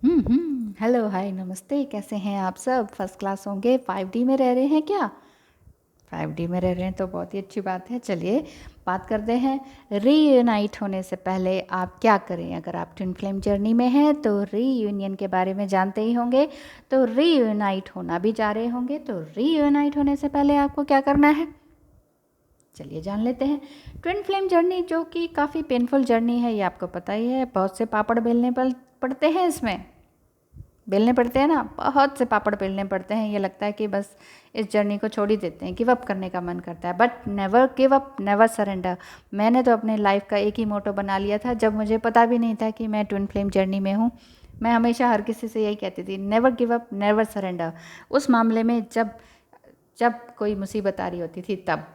Hello hi नमस्ते, कैसे हैं आप सब? फर्स्ट क्लास होंगे। 5D में रह रहे हैं क्या? 5D में रह रहे हैं तो बहुत ही अच्छी बात है। चलिए बात करते हैं रीयूनाइट होने से पहले आप क्या करें। अगर आप ट्विन फ्लेम जर्नी में हैं तो रीयूनियन के बारे में जानते ही होंगे, तो रीयूनाइट होना भी जा रहे होंगे। तो रीयूनाइट होने से पहले आपको क्या करना है, चलिए जान लेते हैं। ट्विन फ्लेम जर्नी जो कि काफ़ी पेनफुल जर्नी है, ये आपको पता ही है। बहुत से पापड़ बेलने पड़ते हैं, इसमें बेलने पड़ते हैं ना, बहुत से पापड़ बेलने पड़ते हैं। ये लगता है कि बस इस जर्नी को छोड़ ही देते हैं, गिव अप करने का मन करता है। But never give up, never surrender. मैंने तो अपने लाइफ का एक ही मोटो बना लिया था जब मुझे पता भी नहीं था कि मैं ट्विन फ्लेम जर्नी में हूँ। मैं हमेशा हर किसी से यही कहती थी, never give up, never surrender. उस मामले में जब जब कोई मुसीबत आ रही होती थी तब,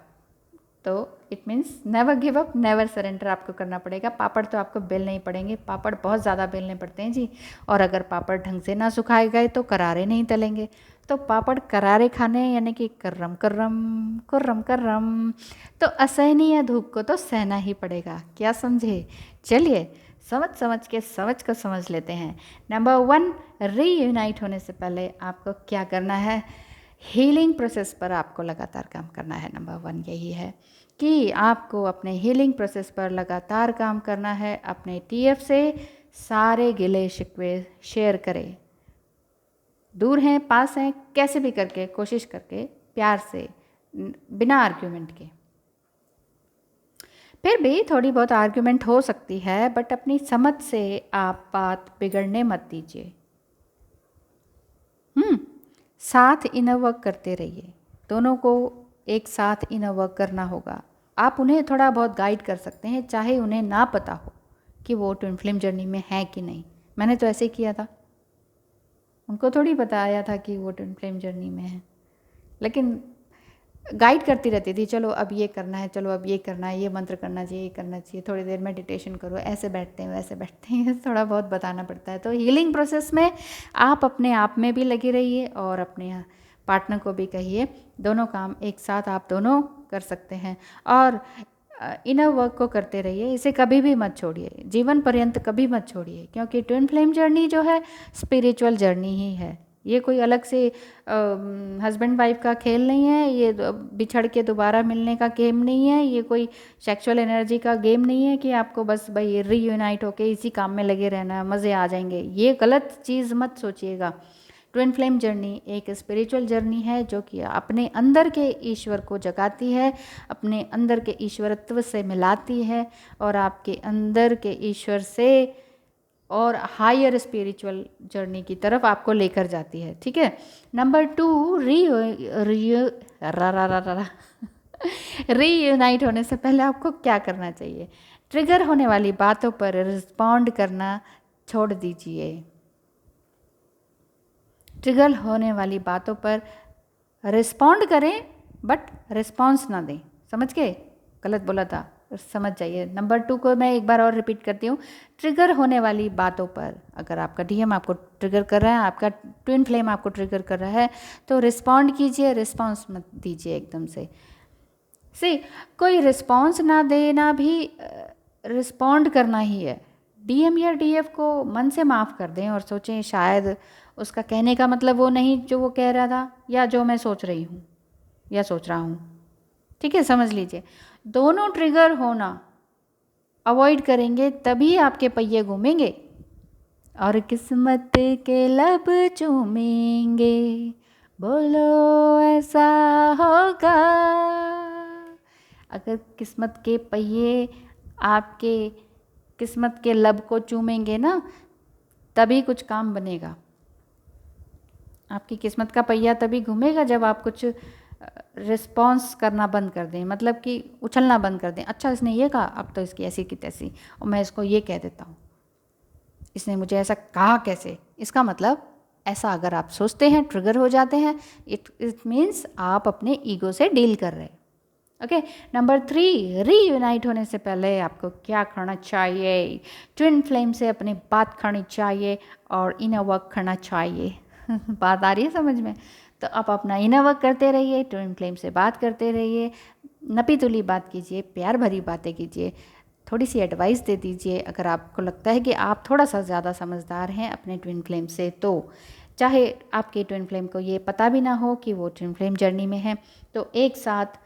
तो it means never give up, never surrender आपको करना पड़ेगा। पापड़ तो आपको बेलने ही पड़ेंगे, पापड़ बहुत ज़्यादा बेलने पड़ते हैं जी। और अगर पापड़ ढंग से ना सुखाए गए तो करारे नहीं तलेंगे। तो पापड़ करारे खाने यानी कि कर्रम कर्रम कुर्रम कर्रम, तो असहनीय धूप को तो सहना ही पड़ेगा। क्या समझे? चलिए समझ को समझ लेते हैं। नंबर 1, रीयूनाइट होने से पहले आपको क्या करना है, हीलिंग प्रोसेस पर आपको लगातार काम करना है। नंबर 1 यही है कि आपको अपने हीलिंग प्रोसेस पर लगातार काम करना है। अपने TF से सारे गिले शिकवे शेयर करें। दूर हैं, पास हैं, कैसे भी करके, कोशिश करके, प्यार से, बिना आर्ग्यूमेंट के। फिर भी थोड़ी बहुत आर्ग्यूमेंट हो सकती है, बट अपनी समझ से आप बात बिगड़ने मत दीजिए। साथ इनर वर्क करते रहिए। दोनों को एक साथ इनर वर्क करना होगा। आप उन्हें थोड़ा बहुत गाइड कर सकते हैं, चाहे उन्हें ना पता हो कि वो ट्विन फ्लेम जर्नी में है कि नहीं। मैंने तो ऐसे ही किया था, उनको थोड़ी बताया था कि वो ट्विन फ्लेम जर्नी में है, लेकिन गाइड करती रहती थी, चलो अब ये करना है, चलो अब ये करना है, ये मंत्र करना चाहिए, ये करना चाहिए, थोड़ी देर मेडिटेशन करो, ऐसे बैठते हैं वैसे बैठते हैं, थोड़ा बहुत बताना पड़ता है। तो हीलिंग प्रोसेस में आप अपने आप में भी लगे रहिए और अपने पार्टनर को भी कहिए। दोनों काम एक साथ आप दोनों कर सकते हैं। और इनर वर्क को करते रहिए, इसे कभी भी मत छोड़िए, जीवन पर्यंत कभी मत छोड़िए, क्योंकि ट्विन फ्लेम जर्नी जो है स्पिरिचुअल जर्नी ही है। ये कोई अलग से हस्बैंड वाइफ का खेल नहीं है, ये बिछड़ के दोबारा मिलने का गेम नहीं है, ये कोई सेक्सुअल एनर्जी का गेम नहीं है कि आपको बस भाई रीयूनाइट होके इसी काम में लगे रहना, मज़े आ जाएंगे। ये गलत चीज़ मत सोचिएगा। ट्विन फ्लेम जर्नी एक स्पिरिचुअल जर्नी है जो कि अपने अंदर के ईश्वर को जगाती है, अपने अंदर के ईश्वरत्व से मिलाती है और आपके अंदर के ईश्वर से और हायर स्पिरिचुअल जर्नी की तरफ आपको लेकर जाती है। ठीक है। नंबर 2, रीयूनाइट होने से पहले आपको क्या करना चाहिए? ट्रिगर होने वाली बातों पर रिस्पॉन्ड करना छोड़ दीजिए। ट्रिगर होने वाली बातों पर रिस्पॉन्ड करें बट रिस्पॉन्स ना दें। समझ गए? गलत बोला था, समझ जाइए। नंबर 2 को मैं एक बार और रिपीट करती हूँ। ट्रिगर होने वाली बातों पर, अगर आपका DM आपको ट्रिगर कर रहा है, आपका ट्विन फ्लेम आपको ट्रिगर कर रहा है, तो रिस्पॉन्ड कीजिए, रिस्पॉन्स मत दीजिए एकदम से कोई रिस्पॉन्स ना देना भी रिस्पॉन्ड करना ही है। DM या DF को मन से माफ़ कर दें और सोचें शायद उसका कहने का मतलब वो नहीं जो वो कह रहा था, या जो मैं सोच रही हूँ या सोच रहा हूँ। ठीक है, समझ लीजिए। दोनों ट्रिगर होना अवॉइड करेंगे तभी आपके पहिए घूमेंगे और किस्मत के लब चूमेंगे। बोलो ऐसा होगा। अगर किस्मत के पहिए आपके किस्मत के लब को चूमेंगे ना, तभी कुछ काम बनेगा। आपकी किस्मत का पहिया तभी घूमेगा जब आप कुछ रिस्पॉन्स करना बंद कर दें, मतलब कि उछलना बंद कर दें। अच्छा इसने ये कहा, अब तो इसकी ऐसी की तैसी, और मैं इसको ये कह देता हूँ, इसने मुझे ऐसा कहा कैसे। इसका मतलब ऐसा अगर आप सोचते हैं, ट्रिगर हो जाते हैं, इट मीन्स आप अपने ईगो से डील कर रहे हैं। ओके। नंबर 3, रीयूनाइट होने से पहले आपको क्या करना चाहिए? ट्विन फ्लेम से अपनी बात करनी चाहिए और इनर वर्क करना चाहिए। बात आ रही है समझ में? तो आप अपना इनर वर्क करते रहिए, ट्विन फ्लेम से बात करते रहिए, नपी तुली बात कीजिए, प्यार भरी बातें कीजिए, थोड़ी सी एडवाइस दे दीजिए अगर आपको लगता है कि आप थोड़ा सा ज़्यादा समझदार हैं अपने ट्विन फ्लेम से। तो चाहे आपके ट्विन फ्लेम को ये पता भी ना हो कि वो ट्विन फ्लेम जर्नी में है, तो एक साथ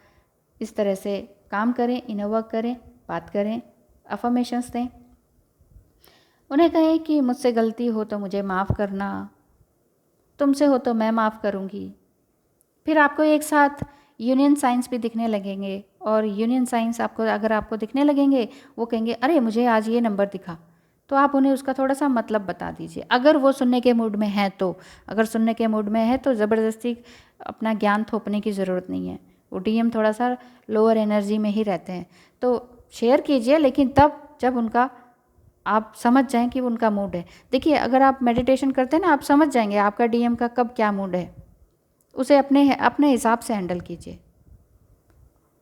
इस तरह से काम करें, इनर वर्क करें, बात करें, अफर्मेशंस दें, उन्हें कहें कि मुझसे गलती हो तो मुझे माफ़ करना, तुमसे हो तो मैं माफ़ करूँगी। फिर आपको एक साथ यूनियन साइंस भी दिखने लगेंगे, और यूनियन साइंस आपको अगर आपको दिखने लगेंगे, वो कहेंगे अरे मुझे आज ये नंबर दिखा, तो आप उन्हें उसका थोड़ा सा मतलब बता दीजिए, अगर वो सुनने के मूड में है तो। अगर सुनने के मूड में है तो ज़बरदस्ती अपना ज्ञान थोपने की ज़रूरत नहीं है। वो डीएम थोड़ा सा लोअर एनर्जी में ही रहते हैं, तो शेयर कीजिए, लेकिन तब जब उनका आप समझ जाएं कि उनका मूड है। देखिए, अगर आप मेडिटेशन करते हैं ना, आप समझ जाएंगे आपका डीएम का कब क्या मूड है। उसे अपने अपने हिसाब से हैंडल कीजिए,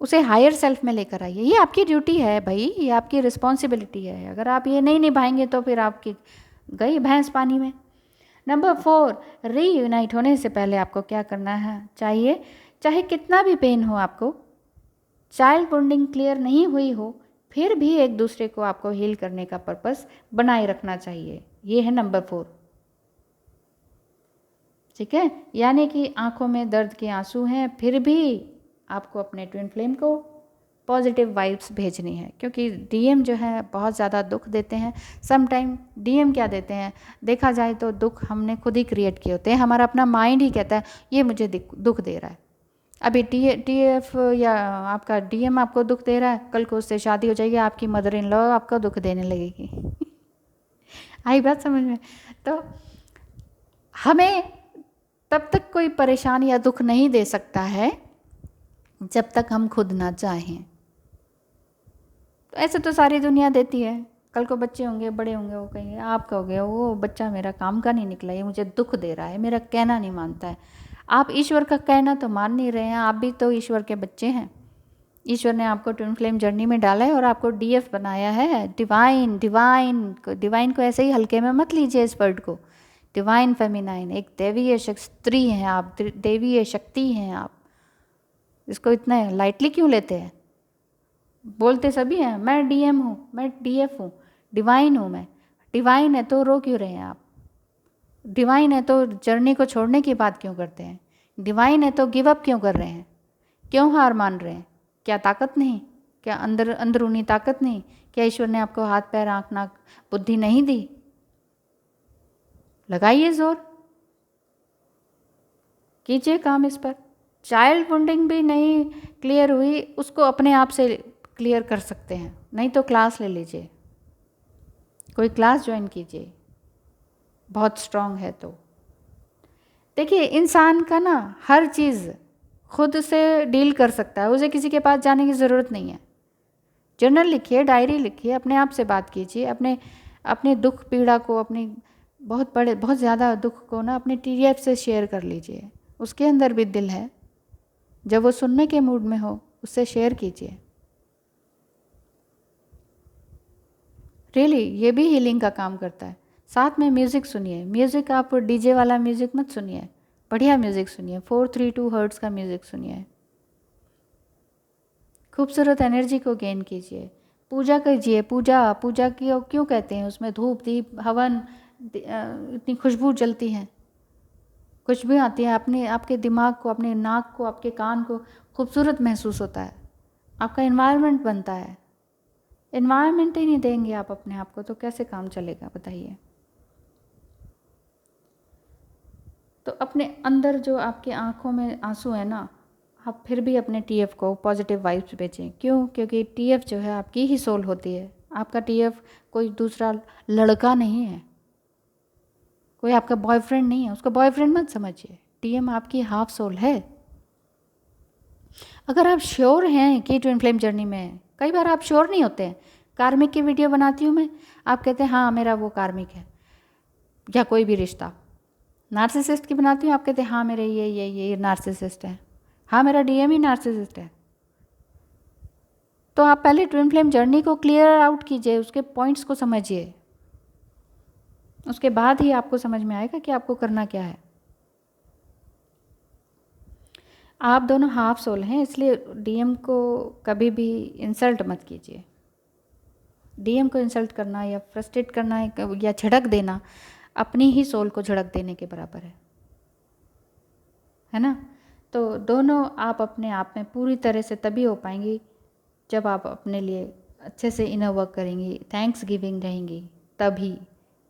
उसे हायर सेल्फ में लेकर आइए। ये आपकी ड्यूटी है भाई, ये आपकी रिस्पॉन्सिबिलिटी है। अगर आप ये नहीं निभाएंगे तो फिर आपकी गई भैंस पानी में। नंबर 4, रीयूनाइट होने से पहले आपको क्या करना है चाहिए, चाहे कितना भी पेन हो आपको, चाइल्ड बॉन्डिंग क्लियर नहीं हुई हो, फिर भी एक दूसरे को आपको हील करने का पर्पस बनाए रखना चाहिए। ये है नंबर 4। ठीक है, यानी कि आंखों में दर्द के आंसू हैं, फिर भी आपको अपने ट्विन फ्लेम को पॉजिटिव वाइब्स भेजनी है, क्योंकि डीएम जो है बहुत ज़्यादा दुख देते हैं। सम टाइम डीएम क्या देते हैं, देखा जाए तो दुख हमने खुद ही क्रिएट किए होते हैं। हमारा अपना माइंड ही कहता है ये मुझे दुख दे रहा है। अभी टीएफ या आपका डीएम आपको दुख दे रहा है, कल को उससे शादी हो जाएगी, आपकी मदर इन लॉ आपको दुख देने लगेगी। आई बात समझ में? तो हमें तब तक कोई परेशानी या दुख नहीं दे सकता है जब तक हम खुद ना चाहें। तो ऐसे तो सारी दुनिया देती है। कल को बच्चे होंगे, बड़े होंगे, वो कहेंगे, आप कहोगे वो बच्चा मेरा काम का नहीं निकला, ये मुझे दुख दे रहा है, मेरा कहना नहीं मानता है। आप ईश्वर का कहना तो मान नहीं रहे हैं, आप भी तो ईश्वर के बच्चे हैं। ईश्वर ने आपको ट्विन फ्लेम जर्नी में डाला है और आपको डीएफ बनाया है। डिवाइन डिवाइन को ऐसे ही हल्के में मत लीजिए इस वर्ड को। डिवाइन फेमिनाइन, एक दैवीय स्त्री हैं आप, दैवीय शक्ति हैं आप। इसको इतना लाइटली क्यों लेते हैं? बोलते सभी हैं मैं डीएम हूँ, मैं डीएफ हूँ, डिवाइन हूँ मैं। डिवाइन है तो रो क्यों रहे हैं आप? डिवाइन है तो जर्नी को छोड़ने की बात क्यों करते हैं? डिवाइन है तो गिव अप क्यों कर रहे हैं? क्यों हार मान रहे हैं? क्या ताकत नहीं? क्या अंदरूनी ताकत नहीं? क्या ईश्वर ने आपको हाथ पैर आँख नाक बुद्धि नहीं दी? लगाइए जोर, कीजिए काम इस पर। चाइल्ड बॉन्डिंग भी नहीं क्लियर हुई, उसको अपने आप से क्लियर कर सकते हैं, नहीं तो क्लास ले लीजिए, कोई क्लास ज्वाइन कीजिए, बहुत स्ट्रांग है तो। देखिए, इंसान का ना हर चीज़ खुद से डील कर सकता है, उसे किसी के पास जाने की ज़रूरत नहीं है। जर्नल लिखिए, डायरी लिखिए, अपने आप से बात कीजिए, अपने अपने दुख पीड़ा को, अपनी बहुत ज़्यादा दुख को ना अपने टीएफ से शेयर कर लीजिए। उसके अंदर भी दिल है, जब वो सुनने के मूड में हो उससे शेयर कीजिए। रियली ये भी हीलिंग का काम करता है। साथ में म्यूज़िक सुनिए। म्यूज़िक आप डीजे वाला म्यूज़िक मत सुनिए, बढ़िया म्यूज़िक सुनिए, 432 हर्ट्ज़ का म्यूज़िक सुनिए। खूबसूरत एनर्जी को गेन कीजिए। पूजा कीजिए। पूजा की क्यों कहते हैं, उसमें धूप दीप हवन इतनी खुशबू जलती है, खुशबू आती है, अपने आपके दिमाग को, अपने नाक को, आपके कान को खूबसूरत महसूस होता है, आपका इन्वायरमेंट बनता है। इन्वायरमेंट ही नहीं देंगे आप अपने आप को तो कैसे काम चलेगा बताइए? तो अपने अंदर जो आपके आंखों में आंसू है ना, आप फिर भी अपने टीएफ को पॉजिटिव वाइब्स भेजें। क्यों? क्योंकि टीएफ जो है आपकी ही सोल होती है। आपका टीएफ कोई दूसरा लड़का नहीं है, कोई आपका बॉयफ्रेंड नहीं है, उसको बॉयफ्रेंड मत समझिए। टीएम आपकी हाफ सोल है। अगर आप श्योर हैं कि ट्विन फ्लेम जर्नी में है, कई बार आप श्योर नहीं होते हैं। कार्मिक की वीडियो बनाती हूँ मैं, आप कहते हैं हाँ मेरा वो कार्मिक है, या कोई भी रिश्ता। नार्सिसिस्ट की बनाती हूँ, आप कहते हैं हाँ मेरे ये नार्सिसिस्ट है, हाँ मेरा डीएम ही नार्सिसिस्ट है। तो आप पहले ट्विन फ्लेम जर्नी को क्लियर आउट कीजिए, उसके पॉइंट्स को समझिए, उसके बाद ही आपको समझ में आएगा कि आपको करना क्या है। आप दोनों हाफ सोल हैं, इसलिए डीएम को कभी भी इंसल्ट मत कीजिए। डीएम को इंसल्ट करना या फ्रस्ट्रेट करना या झिड़क देना अपनी ही सोल को झिड़क देने के बराबर है ना। तो दोनों आप अपने आप में पूरी तरह से तभी हो पाएंगी जब आप अपने लिए अच्छे से इनर वर्क करेंगी, थैंक्स गिविंग रहेंगी, तभी।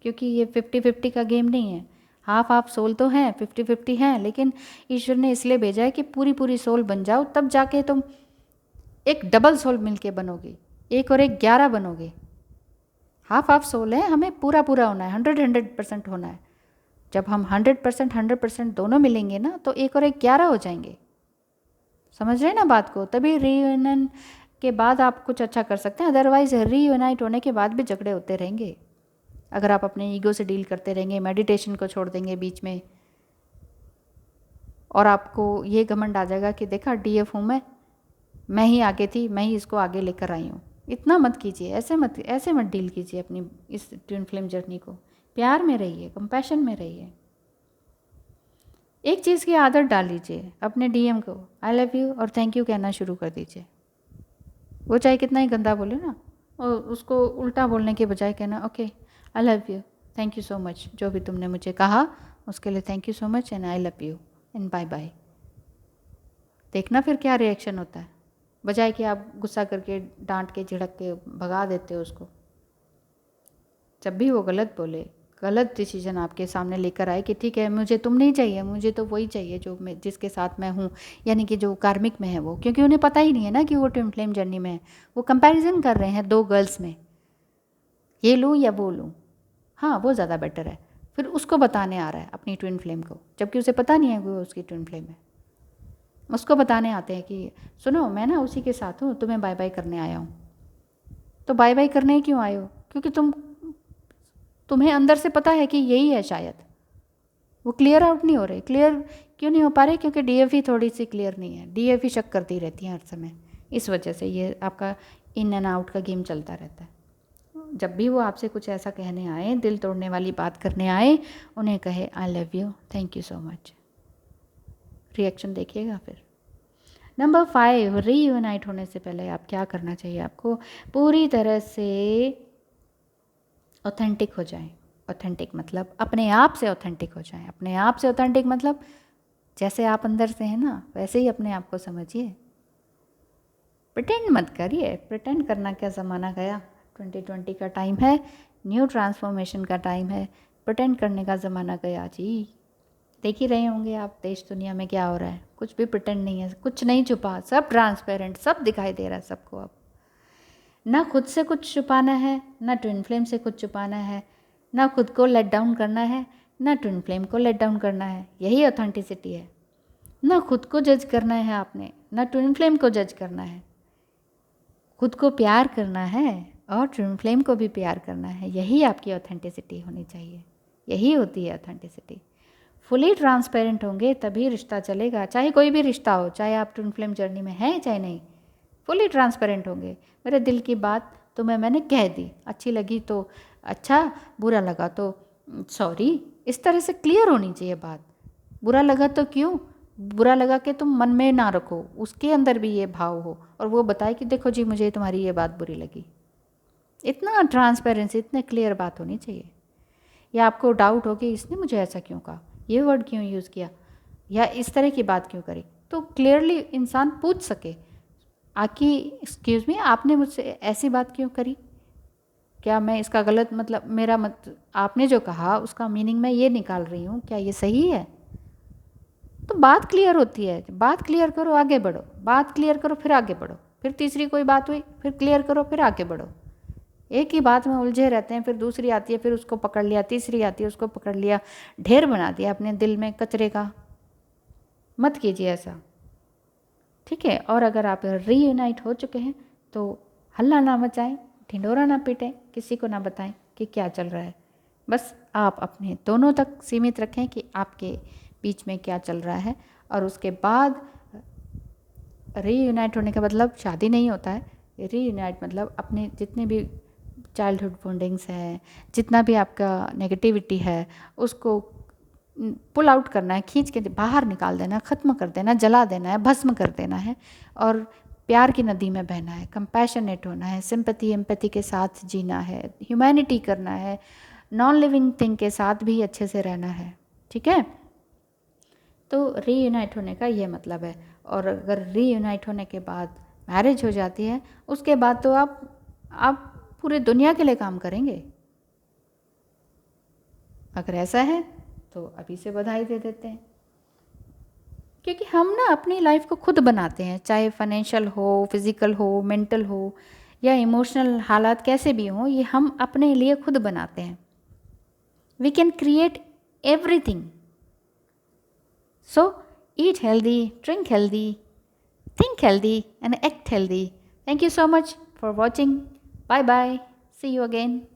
क्योंकि ये 50-50 का गेम नहीं है। हाफ हाफ सोल तो हैं, 50-50 हैं, लेकिन ईश्वर ने इसलिए भेजा है कि पूरी पूरी सोल बन जाओ, तब जाके तुम एक डबल सोल मिलके बनोगे, 1 और 1 11 बनोगे। हाफ हाफ सोल है, हमें पूरा पूरा होना है, 100% होना है। जब हम 100% दोनों मिलेंगे ना, तो 1 और 1 11 हो जाएंगे। समझ रहे हैं ना बात को। तभी रीयूनियन के बाद आप कुछ अच्छा कर सकते हैं, अदरवाइज रीयूनाइट होने के बाद भी झगड़े होते रहेंगे। अगर आप अपने ईगो से डील करते रहेंगे, मेडिटेशन को छोड़ देंगे बीच में, और आपको ये घमंड आ जाएगा कि देखा डीएफ हूँ मैं ही आगे थी, मैं ही इसको आगे लेकर आई हूँ। इतना मत कीजिए, ऐसे मत डील कीजिए अपनी इस ट्विन फ्लेम जर्नी को। प्यार में रहिए, कंपैशन में रहिए। एक चीज़ की आदत डाल लीजिए, अपने डीएम को आई लव यू और थैंक यू कहना शुरू कर दीजिए। वो चाहे कितना ही गंदा बोले ना, और उसको उल्टा बोलने के बजाय कहना okay I love you, thank you so much, जो भी तुमने मुझे कहा उसके लिए thank you so much and I love you and bye bye. देखना फिर क्या रिएक्शन होता है, बजाय कि आप गुस्सा करके डांट के झिड़क के भगा देते हो उसको। जब भी वो गलत बोले, गलत डिसीजन आपके सामने लेकर आए कि ठीक है मुझे तुम नहीं चाहिए, मुझे तो वही चाहिए जो मैं जिसके साथ मैं हूँ, यानी कि जो कार्मिक में है वो, क्योंकि उन्हें पता ही नहीं है ना कि वो ट्विन फ्लेम जर्नी में है। वो कंपैरिजन कर रहे हैं 2 गर्ल्स में, ये लूँ या वो लूँ, हाँ वो ज़्यादा बेटर है। फिर उसको बताने आ रहा है अपनी ट्विन फ्लेम को, जबकि उसे पता नहीं है वो उसकी ट्विन फ्लेम है। उसको बताने आते हैं कि सुनो मैं ना उसी के साथ हूँ, तुम्हें बाय बाय करने आया हूँ। तो बाय बाय करने क्यों आए हो? क्योंकि तुम्हें अंदर से पता है कि यही है शायद। वो क्लियर आउट नहीं हो रहे। क्लियर क्यों नहीं हो पा रहे? क्योंकि डीएफ ही थोड़ी सी क्लियर नहीं है, डीएफ ही शक करती रहती है हर समय। इस वजह से ये आपका इन एंड आउट का गेम चलता रहता है। जब भी वो आपसे कुछ ऐसा कहने आए, दिल तोड़ने वाली बात करने आए, उन्हें कहे आई love you, thank you so much. Reaction देखिएगा फिर। नंबर 5, रीयूनाइट होने से पहले आप क्या करना चाहिए? आपको पूरी तरह से ऑथेंटिक हो जाएं। ऑथेंटिक मतलब अपने आप से ऑथेंटिक हो जाएं। अपने आप से ऑथेंटिक मतलब जैसे आप अंदर से हैं ना, वैसे ही अपने आप को समझिए। प्रिटेंड मत करिए। प्रिटेंड करना क्या ज़माना गया। 2020 का टाइम है, न्यू ट्रांसफॉर्मेशन का टाइम है। प्रिटेंड करने का ज़माना गया जी। देख ही रहे होंगे आप देश दुनिया में क्या हो रहा है। कुछ भी प्रिटेंड नहीं है, कुछ नहीं छुपा, सब ट्रांसपेरेंट, सब दिखाई दे रहा है सबको। अब ना खुद से कुछ छुपाना है, ना ट्विन फ्लेम से कुछ छुपाना है, ना खुद को लेट डाउन करना है, ना ट्विन फ्लेम को लेट डाउन करना है। यही ऑथेंटिसिटी है। ना खुद को जज करना है आपने, ना ट्विन फ्लेम को जज करना है। खुद को प्यार करना है और ट्विन फ्लेम को भी प्यार करना है। यही आपकी ऑथेंटिसिटी होनी चाहिए। यही होती है ऑथेंटिसिटी। फुली ट्रांसपेरेंट होंगे तभी रिश्ता चलेगा, चाहे कोई भी रिश्ता हो, चाहे आप ट्विन फ्लेम जर्नी में हैं चाहे नहीं। फुली ट्रांसपेरेंट होंगे। मेरे दिल की बात तुम्हें मैंने कह दी, अच्छी लगी तो अच्छा, बुरा लगा तो सॉरी। इस तरह से क्लियर होनी चाहिए बात। बुरा लगा तो क्यों, बुरा लगा कि तुम मन में ना रखो, उसके अंदर भी ये भाव हो और वो बताए कि देखो जी मुझे तुम्हारी ये बात बुरी लगी। इतना ट्रांसपेरेंसी, इतने क्लियर बात होनी चाहिए। या आपको डाउट हो कि इसने मुझे ऐसा क्यों कहा, ये वर्ड क्यों यूज़ किया, या इस तरह की बात क्यों करी, तो क्लियरली इंसान पूछ सके आकि एक्सक्यूज़ मी आपने मुझसे ऐसी बात क्यों करी, क्या मैं इसका गलत मतलब, मेरा मत आपने जो कहा उसका मीनिंग मैं ये निकाल रही हूँ, क्या ये सही है? तो बात क्लियर होती है। बात क्लियर करो, आगे बढ़ो। बात क्लियर करो फिर आगे बढ़ो। फिर तीसरी कोई बात हुई, फिर क्लियर करो, फिर आगे बढ़ो। एक ही बात में उलझे रहते हैं, फिर दूसरी आती है, फिर उसको पकड़ लिया, तीसरी आती है उसको पकड़ लिया, ढेर बना दिया अपने दिल में कचरे का। मत कीजिए ऐसा, ठीक है? और अगर आप रीयूनाइट हो चुके हैं तो हल्ला ना मचाएं, ढिंढोरा ना पीटें, किसी को ना बताएं कि क्या चल रहा है। बस आप अपने दोनों तक सीमित रखें कि आपके बीच में क्या चल रहा है। और उसके बाद रीयूनाइट होने का मतलब शादी नहीं होता है। रीयूनाइट मतलब अपने जितने भी चाइल्डहुड बॉन्डिंग्स हैं, जितना भी आपका नेगेटिविटी है, उसको पुल आउट करना है, खींच के बाहर निकाल देना, ख़त्म कर देना, जला देना है, भस्म कर देना है और प्यार की नदी में बहना है, कंपैशनेट होना है, सिंपैथी एम्पैथी के साथ जीना है, ह्यूमैनिटी करना है, नॉन लिविंग थिंग के साथ भी अच्छे से रहना है, ठीक है। तो रीयूनाइट होने का ये मतलब है। और अगर रीयूनाइट होने के बाद मैरिज हो जाती है, उसके बाद तो आप पूरी दुनिया के लिए काम करेंगे। अगर ऐसा है तो अभी से बधाई दे देते हैं, क्योंकि हम ना अपनी लाइफ को खुद बनाते हैं, चाहे फाइनेंशियल हो, फिज़िकल हो, मेंटल हो या इमोशनल हालात कैसे भी हों, ये हम अपने लिए खुद बनाते हैं। We can create everything. So eat healthy, drink healthy, think healthy and act healthy. Thank you so much for watching. Bye bye. See you again.